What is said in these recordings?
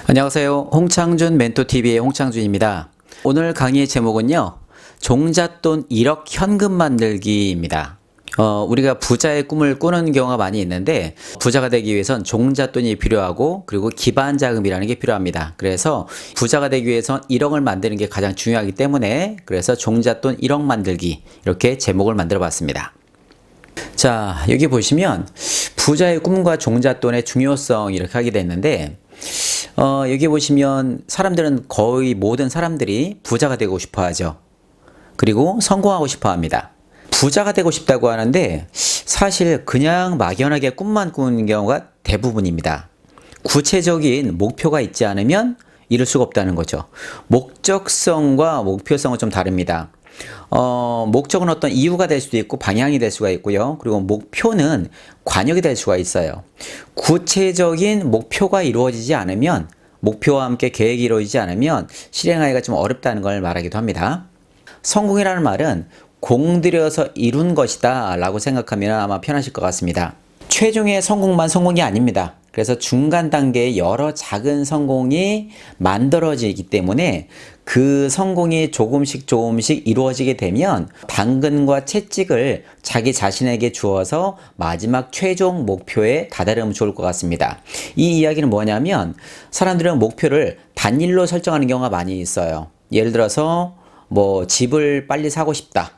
안녕하세요. 홍창준 멘토TV의 홍창준입니다. 오늘 강의의 제목은요. 종잣돈 1억 현금 만들기입니다. 우리가 부자의 꿈을 꾸는 경우가 많이 있는데 부자가 되기 위해선 종잣돈이 필요하고 그리고 기반 자금이라는 게 필요합니다. 그래서 부자가 되기 위해선 1억을 만드는 게 가장 중요하기 때문에 그래서 종잣돈 1억 만들기 이렇게 제목을 만들어 봤습니다. 자, 여기 보시면 부자의 꿈과 종잣돈의 중요성 이렇게 하게 됐는데 여기 보시면 사람들은 거의 모든 사람들이 부자가 되고 싶어 하죠. 그리고 성공하고 싶어 합니다. 부자가 되고 싶다고 하는데 사실 그냥 막연하게 꿈만 꾸는 경우가 대부분입니다. 구체적인 목표가 있지 않으면 이룰 수가 없다는 거죠. 목적성과 목표성은 좀 다릅니다. 목적은 어떤 이유가 될 수도 있고 방향이 될 수가 있고요. 그리고 목표는 관역이 될 수가 있어요. 구체적인 목표가 이루어지지 않으면 목표와 함께 계획이 이루어지지 않으면 실행하기가 좀 어렵다는 걸 말하기도 합니다. 성공이라는 말은 공들여서 이룬 것이다 라고 생각하면 아마 편하실 것 같습니다. 최종의 성공만 성공이 아닙니다. 그래서 중간 단계에 여러 작은 성공이 만들어지기 때문에 그 성공이 조금씩 이루어지게 되면 당근과 채찍을 자기 자신에게 주어서 마지막 최종 목표에 다다르면 좋을 것 같습니다. 이 이야기는 뭐냐면 사람들은 목표를 단일로 설정하는 경우가 많이 있어요. 예를 들어서 집을 빨리 사고 싶다.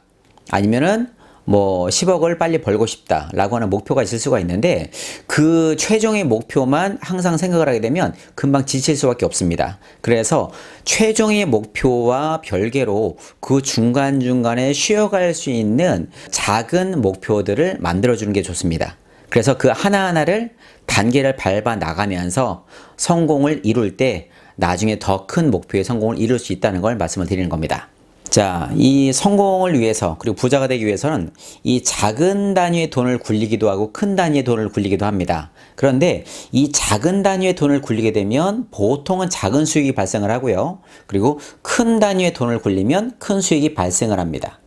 아니면은 10억을 빨리 벌고 싶다 라고 하는 목표가 있을 수가 있는데 그 최종의 목표만 항상 생각을 하게 되면 금방 지칠 수밖에 없습니다. 그래서 최종의 목표와 별개로 그 중간중간에 쉬어갈 수 있는 작은 목표들을 만들어주는 게 좋습니다. 그래서 그 하나하나를 단계를 밟아 나가면서 성공을 이룰 때 나중에 더 큰 목표의 성공을 이룰 수 있다는 걸 말씀을 드리는 겁니다. 자, 이 성공을 위해서 그리고 부자가 되기 위해서는 이 작은 단위의 돈을 굴리기도 하고 큰 단위의 돈을 굴리기도 합니다. 그런데 이 작은 단위의 돈을 굴리게 되면 보통은 작은 수익이 발생을 하고요. 그리고 큰 단위의 돈을 굴리면 큰 수익이 발생을 합니다.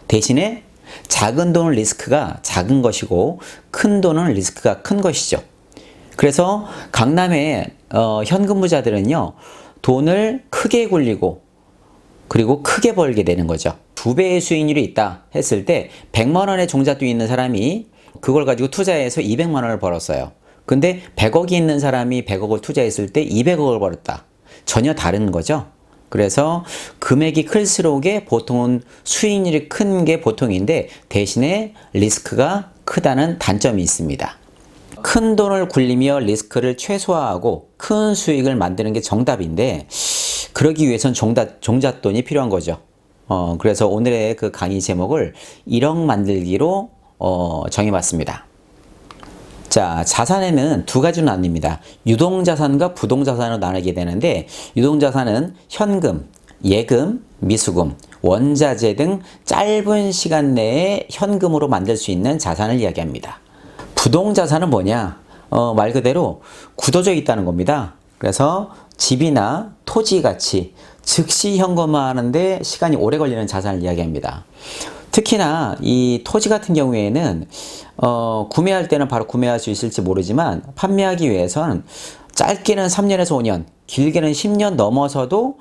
대신에 작은 돈은 리스크가 작은 것이고 큰 돈은 리스크가 큰 것이죠. 그래서 강남의 현금 부자들은요. 돈을 크게 굴리고 그리고 크게 벌게 되는 거죠. 2배의 수익률이 있다 했을 때 100만 원의 종잣돈이 있는 사람이 그걸 가지고 투자해서 200만 원을 벌었어요. 근데 100억이 있는 사람이 100억을 투자했을 때 200억을 벌었다. 전혀 다른 거죠. 그래서 금액이 클수록 보통은 수익률이 큰 게 보통인데 대신에 리스크가 크다는 단점이 있습니다. 큰 돈을 굴리며 리스크를 최소화하고 큰 수익을 만드는 게 정답인데 그러기 위해선 종잣돈이 필요한 거죠. 그래서 오늘의 그 강의 제목을 1억 만들기로 정해봤습니다. 자, 자산에는 두 가지로 나뉩니다. 유동자산과 부동자산으로 나누게 되는데 유동자산은 현금, 예금, 미수금, 원자재 등 짧은 시간 내에 현금으로 만들 수 있는 자산을 이야기합니다. 부동자산은 뭐냐? 말 그대로 굳어져 있다는 겁니다. 그래서 집이나 토지 가치, 즉시 현금화하는데 시간이 오래 걸리는 자산을 이야기합니다. 특히나 이 토지 같은 경우에는 구매할 때는 바로 구매할 수 있을지 모르지만 판매하기 위해서는 짧게는 3년에서 5년, 길게는 10년 넘어서도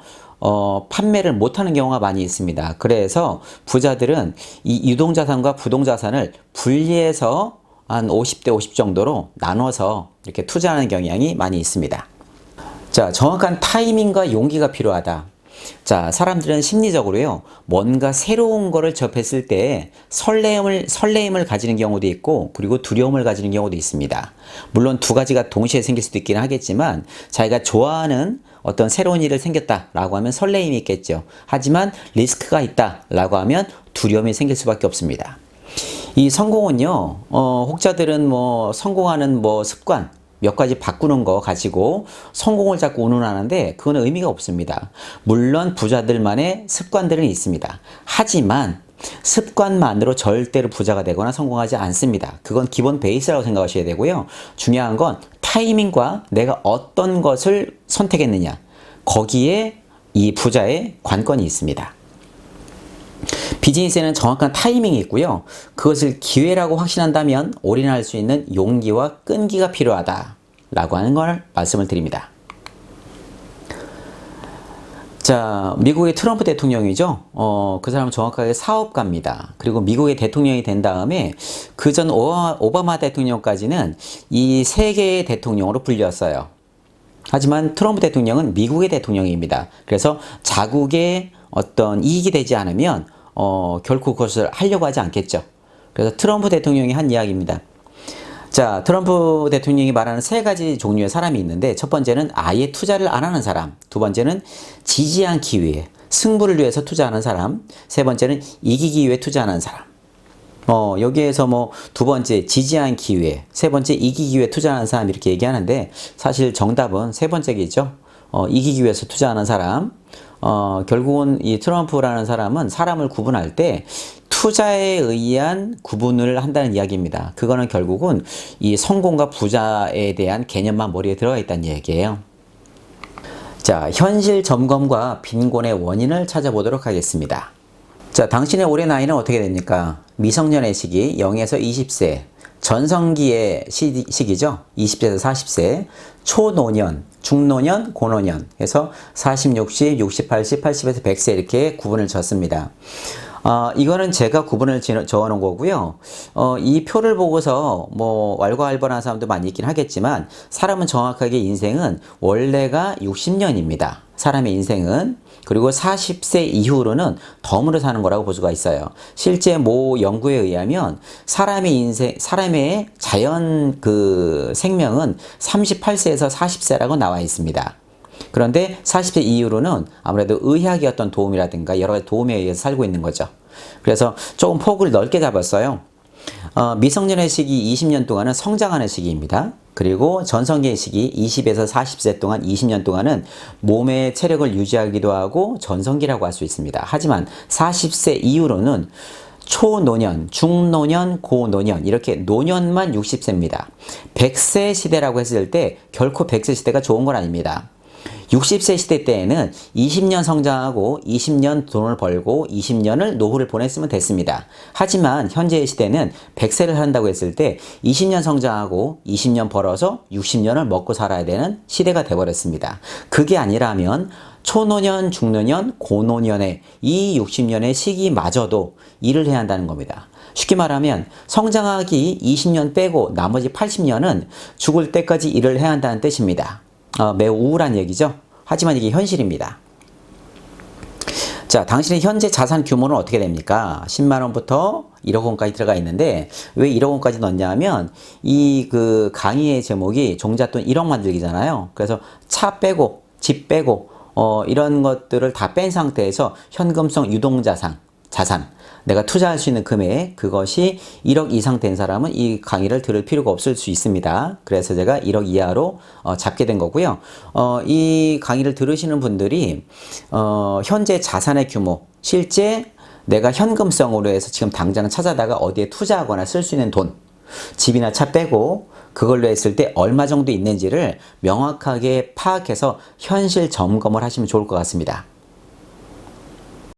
판매를 못하는 경우가 많이 있습니다. 그래서 부자들은 이 유동자산과 부동자산을 분리해서 한 50대 50 정도로 나눠서 이렇게 투자하는 경향이 많이 있습니다. 자, 정확한 타이밍과 용기가 필요하다. 자, 사람들은 심리적으로요, 뭔가 새로운 거를 접했을 때 설레임을 가지는 경우도 있고, 그리고 두려움을 가지는 경우도 있습니다. 물론 두 가지가 동시에 생길 수도 있긴 하겠지만, 자기가 좋아하는 어떤 새로운 일을 생겼다라고 하면 설레임이 있겠죠. 하지만 리스크가 있다라고 하면 두려움이 생길 수밖에 없습니다. 이 성공은요, 혹자들은 성공하는 습관, 몇 가지 바꾸는 거 가지고 성공을 자꾸 운운하는데 그건 의미가 없습니다. 물론 부자들만의 습관들은 있습니다. 하지만 습관만으로 절대로 부자가 되거나 성공하지 않습니다. 그건 기본 베이스라고 생각하셔야 되고요. 중요한 건 타이밍과 내가 어떤 것을 선택했느냐. 거기에 이 부자의 관건이 있습니다. 비즈니스에는 정확한 타이밍이 있고요. 그것을 기회라고 확신한다면 올인할 수 있는 용기와 끈기가 필요하다 라고 하는 걸 말씀을 드립니다. 자, 미국의 트럼프 대통령이죠. 그 사람은 정확하게 사업가입니다. 그리고 미국의 대통령이 된 다음에 그전 오바마 대통령까지는 이 세 개의 대통령으로 불렸어요. 하지만 트럼프 대통령은 미국의 대통령입니다. 그래서 자국의 어떤 이익이 되지 않으면 결코 그것을 하려고 하지 않겠죠. 그래서 트럼프 대통령이 한 이야기입니다. 자, 트럼프 대통령이 말하는 세 가지 종류의 사람이 있는데, 첫 번째는 아예 투자를 안 하는 사람, 두 번째는 지지 않기 위해 승부를 위해서 투자하는 사람, 세 번째는 이기기 위해 투자하는 사람. 여기에서 뭐 두 번째 지지 않기 위해, 세 번째 이기기 위해 투자하는 사람 이렇게 얘기하는데, 사실 정답은 세 번째겠죠. 이기기 위해서 투자하는 사람. 결국은 이 트럼프라는 사람은 사람을 구분할 때 투자에 의한 구분을 한다는 이야기입니다. 그거는 결국은 이 성공과 부자에 대한 개념만 머리에 들어가 있다는 얘기예요. 자, 현실 점검과 빈곤의 원인을 찾아보도록 하겠습니다. 자, 당신의 올해 나이는 어떻게 됩니까? 미성년의 시기 0에서 20세, 전성기의 시기죠. 20세에서 40세, 초노년, 중노년, 고노년 해서 40, 60, 60, 80, 80에서 100세 이렇게 구분을 졌습니다. 이거는 제가 구분을 적어 놓은 거고요. 이 표를 보고서 뭐 왈가왈부하는 사람도 많이 있긴 하겠지만, 사람은 정확하게 인생은 원래가 60년입니다. 사람의 인생은. 그리고 40세 이후로는 덤으로 사는 거라고 볼 수가 있어요. 실제 모 연구에 의하면 사람의 자연 생명은 38세에서 40세라고 나와 있습니다. 그런데 40세 이후로는 아무래도 의학의 어떤 도움이라든가 여러 가지 도움에 의해서 살고 있는 거죠. 그래서 조금 폭을 넓게 잡았어요. 미성년의 시기 20년 동안은 성장하는 시기입니다. 그리고 전성기의 시기 20에서 40세 동안 20년 동안은 몸의 체력을 유지하기도 하고 전성기라고 할 수 있습니다. 하지만 40세 이후로는 초노년, 중노년, 고노년 이렇게 노년만 60세입니다. 100세 시대라고 했을 때 결코 100세 시대가 좋은 건 아닙니다. 60세 시대 때에는 20년 성장하고 20년 돈을 벌고 20년을 노후를 보냈으면 됐습니다. 하지만 현재의 시대는 100세를 한다고 했을 때 20년 성장하고 20년 벌어서 60년을 먹고 살아야 되는 시대가 돼버렸습니다. 그게 아니라면 초노년, 중노년, 고노년의 이 60년의 시기마저도 일을 해야 한다는 겁니다. 쉽게 말하면 성장하기 20년 빼고 나머지 80년은 죽을 때까지 일을 해야 한다는 뜻입니다. 매우 우울한 얘기죠. 하지만 이게 현실입니다. 자, 당신의 현재 자산 규모는 어떻게 됩니까? 10만 원부터 1억 원까지 들어가 있는데, 왜 1억 원까지 넣냐 하면 이 강의의 제목이 종잣돈 1억 만들기잖아요. 그래서 차 빼고 집 빼고 이런 것들을 다 뺀 상태에서 현금성 유동자산, 내가 투자할 수 있는 금액, 그것이 1억 이상 된 사람은 이 강의를 들을 필요가 없을 수 있습니다. 그래서 제가 1억 이하로 잡게 된 거고요. 이 강의를 들으시는 분들이 현재 자산의 규모, 실제 내가 현금성으로 해서 지금 당장 찾아다가 어디에 투자하거나 쓸 수 있는 돈, 집이나 차 빼고 그걸로 했을 때 얼마 정도 있는지를 명확하게 파악해서 현실 점검을 하시면 좋을 것 같습니다.